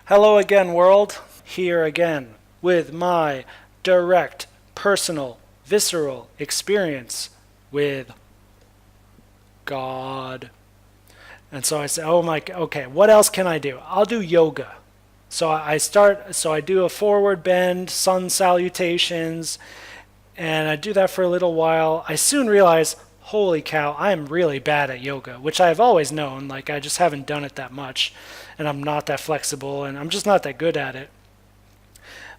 Hello again, world. Here again with my direct, personal, visceral experience with God. And so I said, oh my, okay, what else can I do? I'll do yoga. So I do a forward bend, sun salutations, and I do that for a little while. I soon realize, holy cow, I am really bad at yoga, which I've always known. Like, I just haven't done it that much, and I'm not that flexible, and I'm just not that good at it.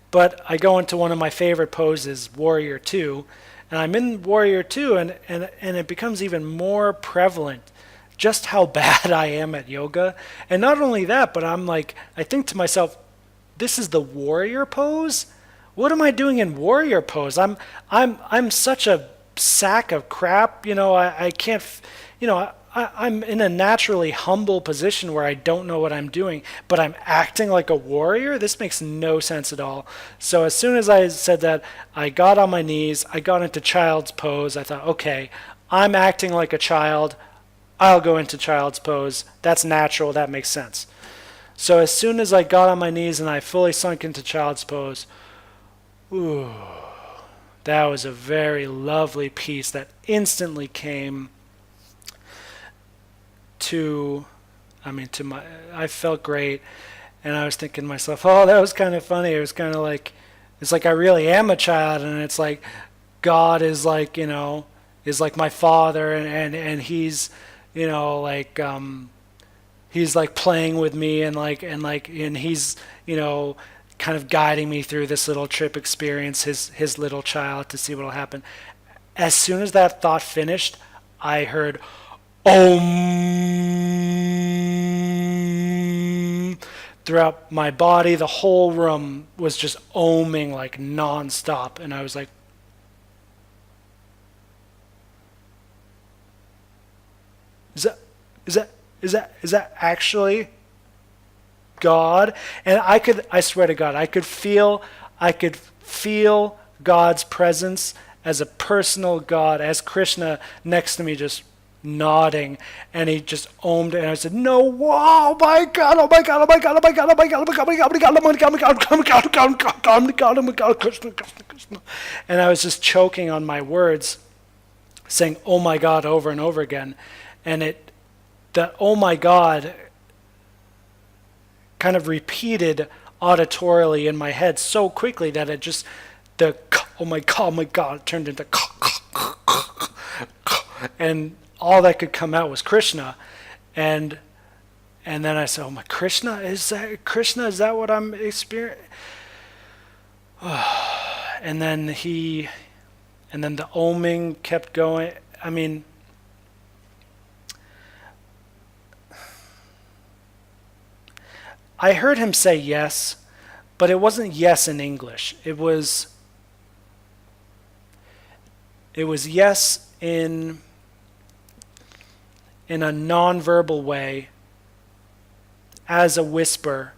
But I go into one of my favorite poses, Warrior Two, and I'm in Warrior Two, and it becomes even more prevalent just how bad I am at yoga. And not only that, but I'm like, I think to myself, this is the warrior pose? What am I doing in warrior pose? I'm such a sack of crap. I can't. I'm in a naturally humble position where I don't know what I'm doing, but I'm acting like a warrior. This makes no sense at all. So as soon as I said that, I got on my knees. I got into child's pose. I thought, okay, I'm acting like a child. I'll go into child's pose. That's natural. That makes sense. So as soon as I got on my knees and I fully sunk into child's pose, ooh, that was a very lovely peace that instantly came to, I felt great. And I was thinking to myself, oh, that was kind of funny. It was kind of like, it's like I really am a child. And it's like God is like, is like my father. And he's, he's like playing with me and he's, kind of guiding me through this little trip experience, his little child, to see what'll happen. As soon as that thought finished, I heard Om throughout my body. The whole room was just oming like nonstop, and I was like, is that is that is that actually God? And I swear to God, I could feel God's presence as a personal God, as Krishna next to me, just nodding, and he just omed, and I said, no, wow, my God, oh my God, oh my God, oh my God, oh my God, oh my God, oh my God, oh my God, oh my God, oh my God, oh my God, oh my God, oh my God, oh my God, Krishna, Krishna, Krishna. And I was just choking on my words, saying, oh my God, over and over again. And that oh my God kind of repeated auditorily in my head so quickly that it just, oh my God, turned into, and all that could come out was Krishna. And then I said, oh my, Krishna? Is that what I'm experiencing? And then the oming kept going. I mean, I heard him say yes, but it wasn't yes in English. It was yes in a nonverbal way, as a whisper,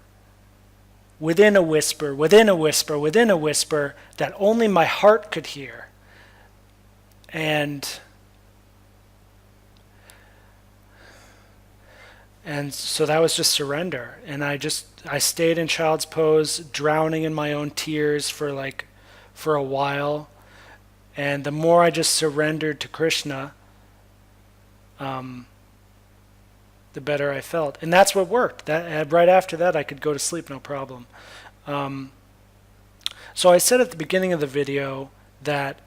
within a whisper, within a whisper, within a whisper, that only my heart could hear. And so that was just surrender. And I stayed in child's pose, drowning in my own tears for a while. And the more I just surrendered to Krishna, the better I felt. And that's what worked. Right after that, I could go to sleep, no problem. So I said at the beginning of the video that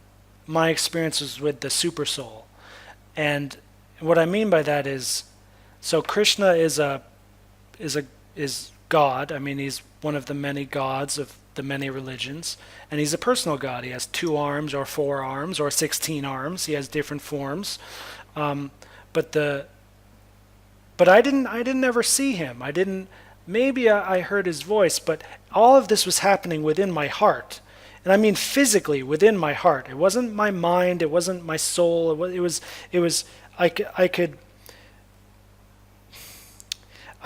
my experience was with the super soul. And what I mean by that is, so Krishna is God. I mean, he's one of the many gods of the many religions, and he's a personal God. He has 2 arms or 4 arms or 16 arms. He has different forms. But I didn't ever see him. Maybe I heard his voice, but all of this was happening within my heart. And I mean physically within my heart. It wasn't my mind, it wasn't my soul.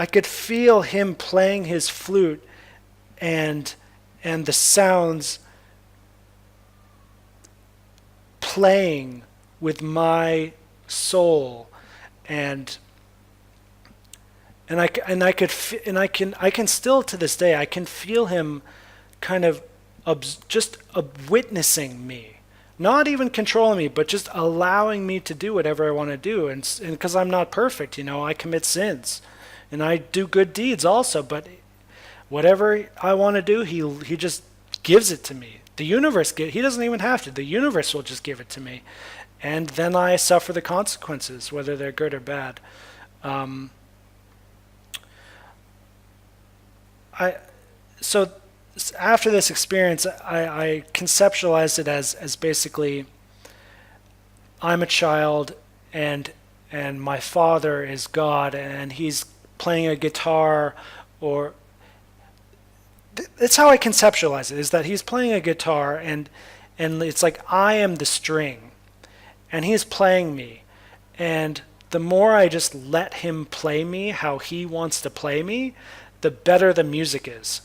I could feel him playing his flute and the sounds playing with my soul, and I can still to this day I can feel him kind of witnessing me, not even controlling me, but just allowing me to do whatever I want to do. And because I'm not perfect, I commit sins, and I do good deeds also. But whatever I want to do, he just gives it to me. The universe, he doesn't even have to. The universe will just give it to me, and then I suffer the consequences, whether they're good or bad. Um, I so after this experience, I conceptualized it as basically I'm a child, and my father is God, and he's playing a guitar, or it's how I conceptualize it, is that he's playing a guitar, and it's like I am the string and he's playing me, and the more I just let him play me how he wants to play me, the better the music is.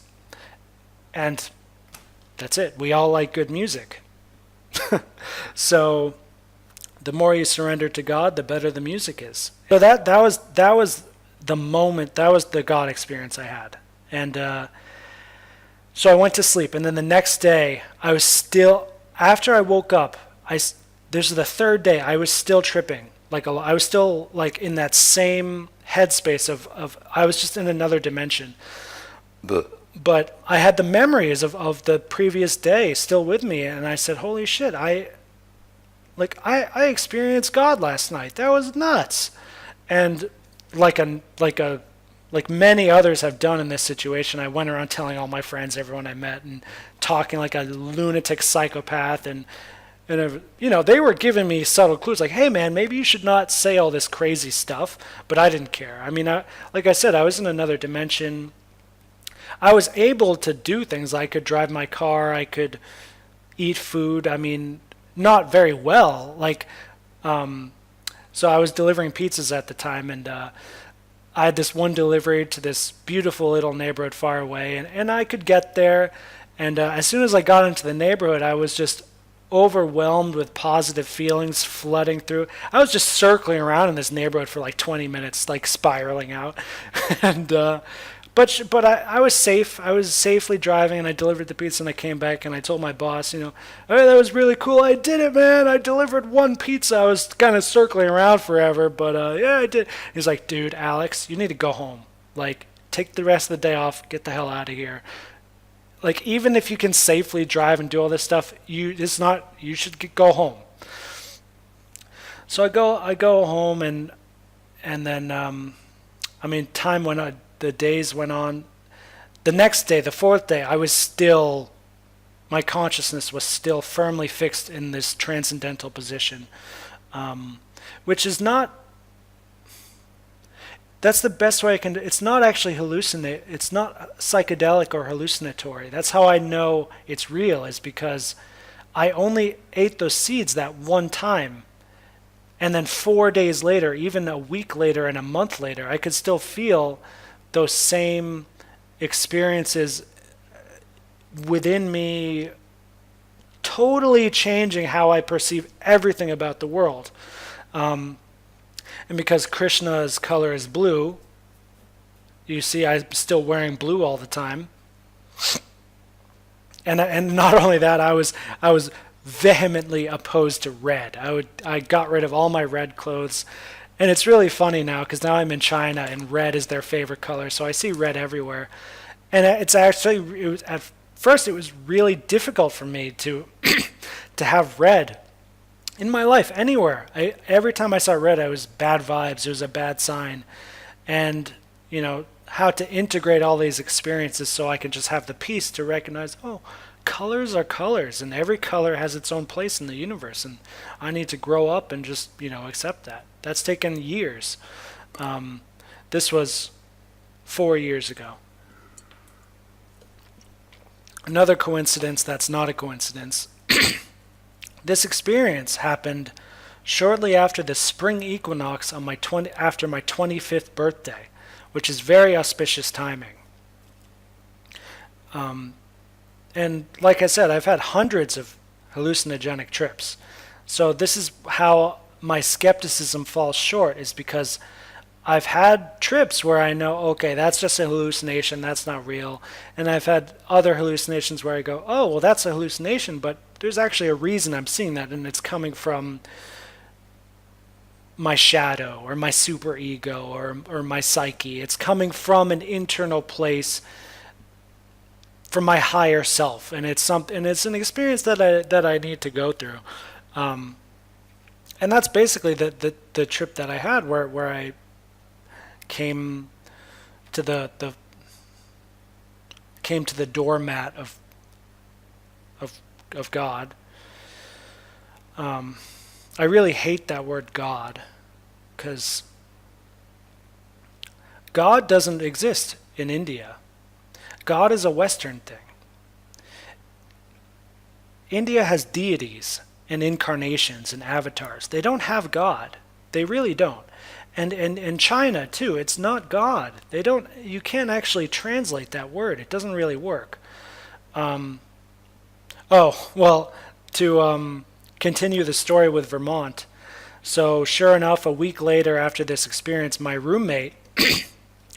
And that's it. We all like good music. So the more you surrender to God, the better the music is. So that was the moment. That was the God experience I had. And so I went to sleep, and then the next day I was still. After I woke up, this is the third day. I was still tripping. I was still like in that same headspace of I was just in another dimension. But I had the memories of the previous day still with me, and I said, "Holy shit! I experienced God last night. That was nuts." And like many others have done in this situation, I went around telling all my friends, everyone I met, and talking like a lunatic psychopath, and they were giving me subtle clues like, "Hey man, maybe you should not say all this crazy stuff," but I didn't care. I mean, like I said, I was in another dimension. I was able to do things. I could drive my car. I could eat food. I mean, not very well. So I was delivering pizzas at the time, and I had this one delivery to this beautiful little neighborhood far away, and I could get there. And as soon as I got into the neighborhood, I was just overwhelmed with positive feelings flooding through. I was just circling around in this neighborhood for like 20 minutes, like spiraling out. and But I was safe. I was safely driving, and I delivered the pizza, and I came back, and I told my boss, "Hey, that was really cool. I did it, man. I delivered one pizza. I was kind of circling around forever, but yeah, I did." He's like, "Dude, Alex, you need to go home. Like, take the rest of the day off. Get the hell out of here. Like, even if you can safely drive and do all this stuff, you should go home." So I go home, and then I mean, time went on. The days went on. The next day, the fourth day, my consciousness was still firmly fixed in this transcendental position, which is not, that's the best way I can do. It's not actually hallucinate. It's not psychedelic or hallucinatory. That's how I know it's real, is because I only ate those seeds that one time. And then 4 days later, even a week later and a month later, I could still feel those same experiences within me, totally changing how I perceive everything about the world. And because Krishna's color is blue, you see I'm still wearing blue all the time. And not only that, I was vehemently opposed to red. I got rid of all my red clothes. And it's really funny now, because now I'm in China and red is their favorite color, so I see red everywhere. And at first it was really difficult for me to to have red in my life anywhere. Every time I saw red, I was bad vibes. It was a bad sign. And how to integrate all these experiences so I can just have the peace to recognize, oh, colors are colors, and every color has its own place in the universe, and I need to grow up and just accept that. That's taken years. This was 4 years ago. Another coincidence that's not a coincidence. This experience happened shortly after the spring equinox after my 25th birthday, which is very auspicious timing. And like I said, I've had hundreds of hallucinogenic trips. So this is how my skepticism falls short, is because I've had trips where I know, okay, that's just a hallucination, that's not real. And I've had other hallucinations where I go, oh, well, that's a hallucination, but there's actually a reason I'm seeing that, and it's coming from my shadow or my superego or my psyche. It's coming from an internal place, from my higher self, and it's an experience that I need to go through. Um, and that's basically the trip that I had where I came to the came to the doormat of of God. Um, I really hate that word God, because God doesn't exist in India. God is a Western thing. India has deities and incarnations and avatars. They don't have God. They really don't. And China too, it's not God. They don't. You can't actually translate that word. It doesn't really work. Um, oh well, to continue the story with Vermont. So sure enough, a week later after this experience, my roommate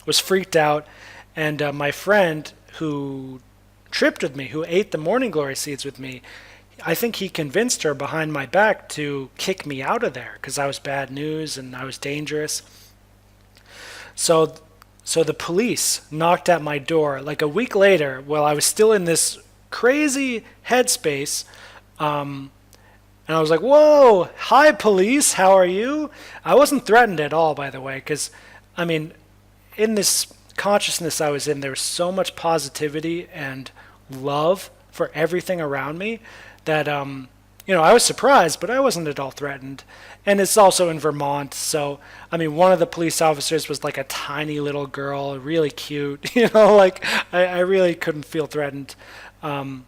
was freaked out, and my friend who tripped with me, who ate the morning glory seeds with me, I think he convinced her behind my back to kick me out of there because I was bad news and I was dangerous. So, so the police knocked at my door like a week later while I was still in this crazy headspace. Um, and I was like, "Whoa, hi police, how are you?" I wasn't threatened at all, by the way, because I mean, in this consciousness I was in, there was so much positivity and love for everything around me that I was surprised, but I wasn't at all threatened. And it's also in Vermont, so I mean, one of the police officers was like a tiny little girl, really cute. Like I really couldn't feel threatened. Um,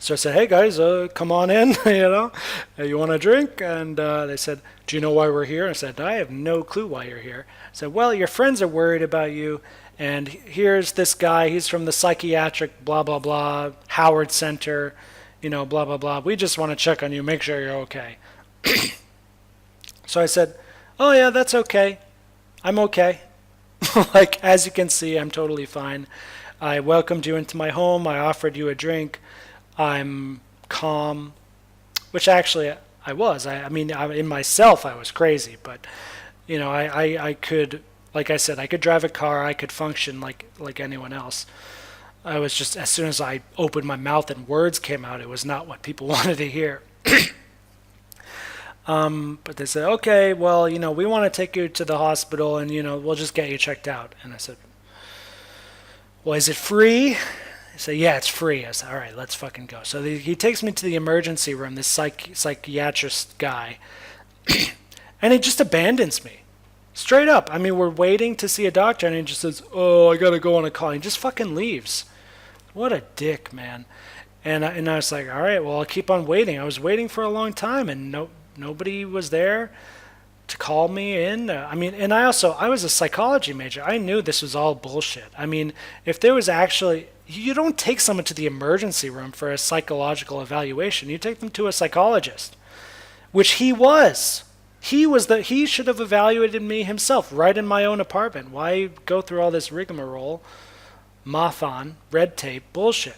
so I said, "Hey guys, come on in. You want a drink?" And they said, "Do you know why we're here?" I said, "I have no clue why you're here." I said, "Well, your friends are worried about you, and here's this guy. He's from the psychiatric blah blah blah Howard Center, blah blah blah. We just want to check on you, make sure you're okay." So I said, "Oh yeah, that's okay. I'm okay. Like as you can see, I'm totally fine. I welcomed you into my home. I offered you a drink. I'm calm," which actually I was. I mean, in myself, I was crazy, but I could, like I said, I could drive a car. I could function like anyone else. I was just, as soon as I opened my mouth and words came out, it was not what people wanted to hear. But they said, "Okay, well, we want to take you to the hospital, and we'll just get you checked out." And I said, "Well, is it free?" They said, "Yeah, it's free." I said, "All right, let's fucking go." So he takes me to the emergency room, this psychiatrist guy, and he just abandons me. Straight up. I mean, we're waiting to see a doctor, and he just says, "Oh, I gotta go on a call." He just fucking leaves. What a dick, man. And I was like, "All right, well, I'll keep on waiting." I was waiting for a long time, and nobody was there to call me in. I mean, and I was a psychology major. I knew this was all bullshit. I mean, if there was actually, you don't take someone to the emergency room for a psychological evaluation. You take them to a psychologist, which he was. He should have evaluated me himself right in my own apartment. Why go through all this rigmarole, Mathon, red tape, bullshit?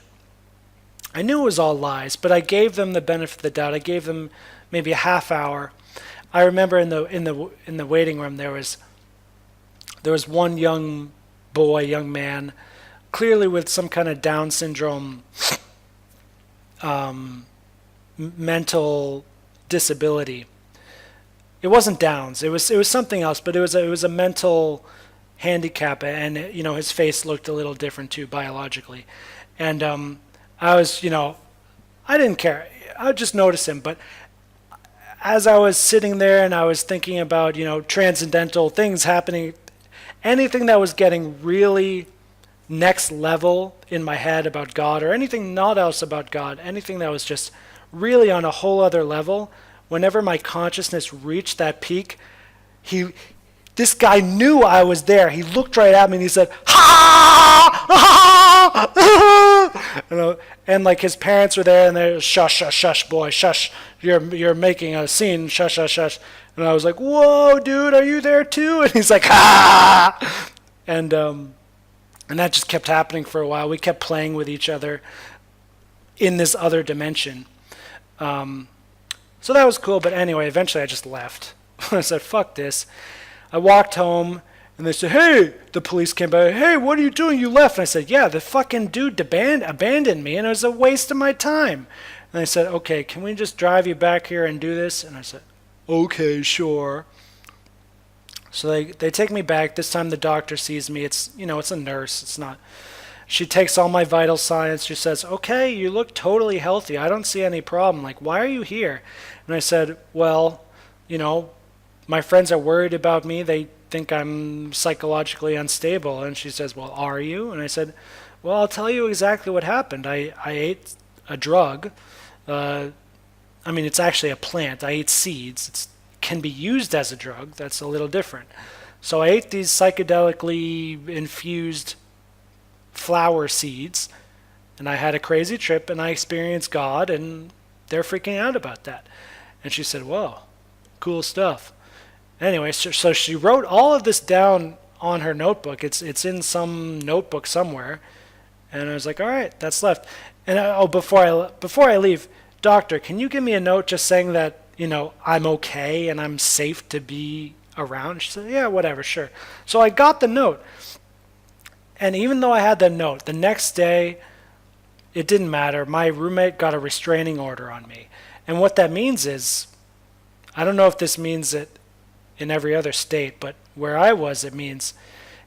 I knew it was all lies, but I gave them the benefit of the doubt. I gave them maybe a half hour. I remember in the waiting room there was one young man, clearly with some kind of Down syndrome, mental disability. It wasn't Downs. It was something else, but it was a mental handicap, and his face looked a little different too biologically, and I was I didn't care. I would just notice him, but as I was sitting there and I was thinking about transcendental things happening, anything that was getting really next level in my head about God, or anything not else about God, anything that was just really on a whole other level, whenever my consciousness reached that peak, this guy knew I was there. He looked right at me and he said, "Ha! Ha!" And like his parents were there, and they're, "Shush, shush, shush, boy, shush! You're making a scene. Shush, shush, shush." And I was like, whoa, dude, are you there too? And he's like, ah! And that just kept happening for a while. We kept playing with each other in this other dimension. So that was cool, but anyway, eventually I just left. I said, fuck this. I walked home, and they said, hey, the police came by, hey, what are you doing? You left. And I said, yeah, the fucking dude abandoned me, and it was a waste of my time. And they said, okay, can we just drive you back here and do this? And I said, okay, sure. So they take me back. This time the doctor sees me. It's a nurse. It's not. She takes all my vital signs. She says, okay, you look totally healthy. I don't see any problem. Like, why are you here? And I said, well, my friends are worried about me. They think I'm psychologically unstable. And she says, well, are you? And I said, well, I'll tell you exactly what happened. I ate a drug. It's actually a plant. I ate seeds. It can be used as a drug. That's a little different. So I ate these psychedelically infused flower seeds, and I had a crazy trip, and I experienced God, and they're freaking out about that. And she said, whoa, cool stuff. Anyway, so she wrote all of this down on her notebook. It's in some notebook somewhere. And I was like, all right, that's left. And before I leave, doctor, can you give me a note just saying that, I'm okay and I'm safe to be around? She said, yeah, whatever, sure. So I got the note. And even though I had the note, the next day, it didn't matter. My roommate got a restraining order on me. And what that means is, I don't know if this means it in every other state, but where I was, it means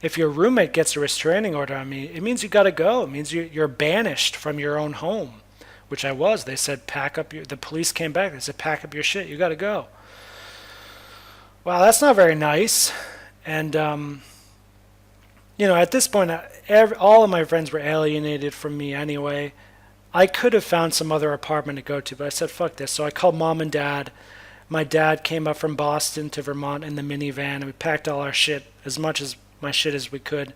if your roommate gets a restraining order on me, it means you got to go. It means you're banished from your own home, which I was. They said, the police came back. They said, pack up your shit. You got to go. Well, that's not very nice. And, at this point, all of my friends were alienated from me anyway. I could have found some other apartment to go to, but I said, fuck this. So I called mom and dad. My dad came up from Boston to Vermont in the minivan, and we packed all our shit, as much as my shit as we could.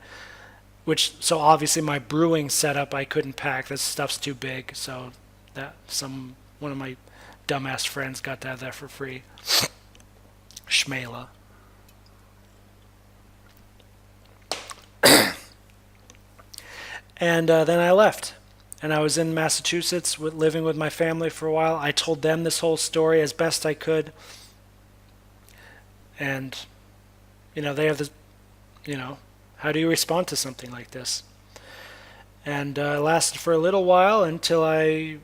So obviously my brewing setup I couldn't pack. This stuff's too big. So one of my dumbass friends got to have that for free. Schmela. And then I left. And I was in Massachusetts living with my family for a while. I told them this whole story as best I could. And, they have this, how do you respond to something like this? And it lasted for a little while until I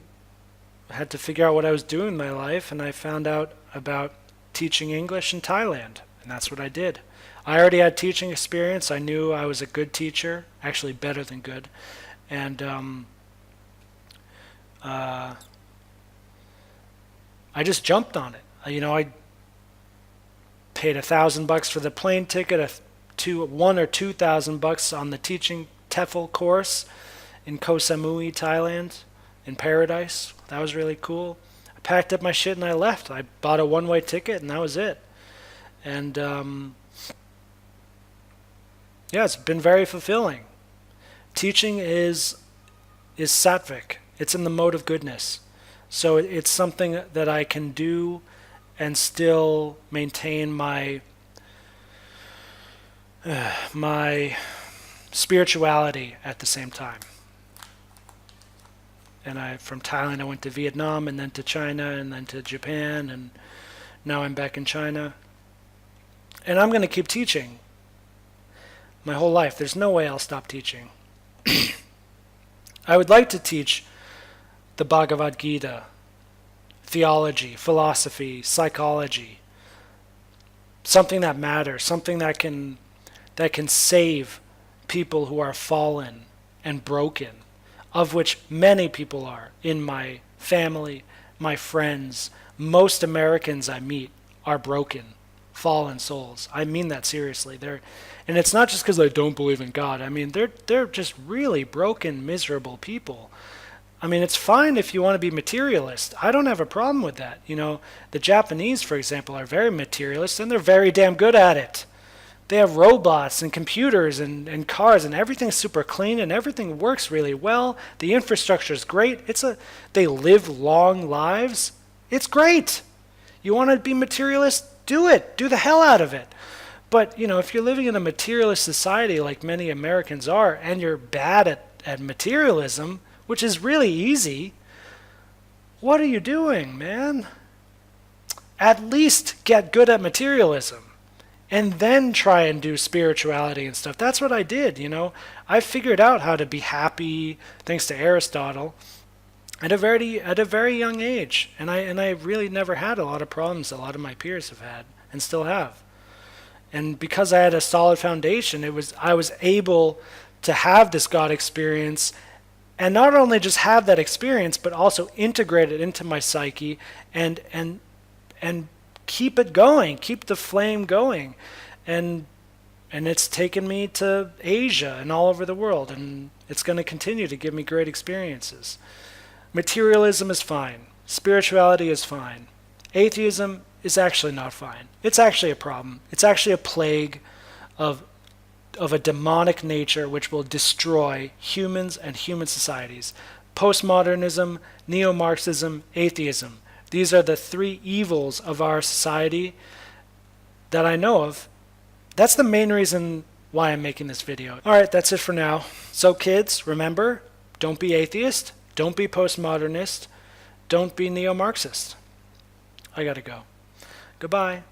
had to figure out what I was doing in my life. And I found out about teaching English in Thailand. And that's what I did. I already had teaching experience. I knew I was a good teacher, actually better than good. And I just jumped on it. I paid $1,000 for the plane ticket, $1,000 or $2,000 on the teaching TEFL course in Koh Samui, Thailand, in Paradise. That was really cool. I packed up my shit and I left. I bought a one-way ticket and that was it. And it's been very fulfilling. Teaching is sattvic. It's in the mode of goodness. So it's something that I can do and still maintain my spirituality at the same time. And from Thailand I went to Vietnam and then to China and then to Japan, and now I'm back in China. And I'm going to keep teaching my whole life. There's no way I'll stop teaching. I would like to teach the Bhagavad Gita, theology, philosophy, psychology, something that matters, something that can save people who are fallen and broken, of which many people are in my family, my friends. Most Americans I meet are broken, fallen souls. I mean that seriously. And it's not just because they don't believe in God. I mean, they're just really broken, miserable people. I mean, it's fine if you want to be materialist. I don't have a problem with that. The Japanese, for example, are very materialist, and they're very damn good at it. They have robots and computers and cars, and everything's super clean, and everything works really well. The infrastructure is great. They live long lives. It's great. You want to be materialist? do it. Do the hell out of it. But, if you're living in a materialist society like many Americans are, and you're bad at materialism, which is really easy, what are you doing, man? At least get good at materialism and then try and do spirituality and stuff. That's what I did, I figured out how to be happy thanks to Aristotle at a very young age. And I really never had a lot of problems a lot of my peers have had and still have. And because I had a solid foundation, I was able to have this God experience, and not only just have that experience, but also integrate it into my psyche and keep it going, keep the flame going. And it's taken me to Asia and all over the world, and it's going to continue to give me great experiences. Materialism is fine. Spirituality is fine. Atheism is actually not fine. It's actually a problem. It's actually a plague of a demonic nature which will destroy humans and human societies. Postmodernism, neo-Marxism, atheism. These are the three evils of our society that I know of. That's the main reason why I'm making this video. Alright, that's it for now. So kids, remember, don't be atheist, don't be postmodernist, don't be neo-Marxist. I gotta go. Goodbye.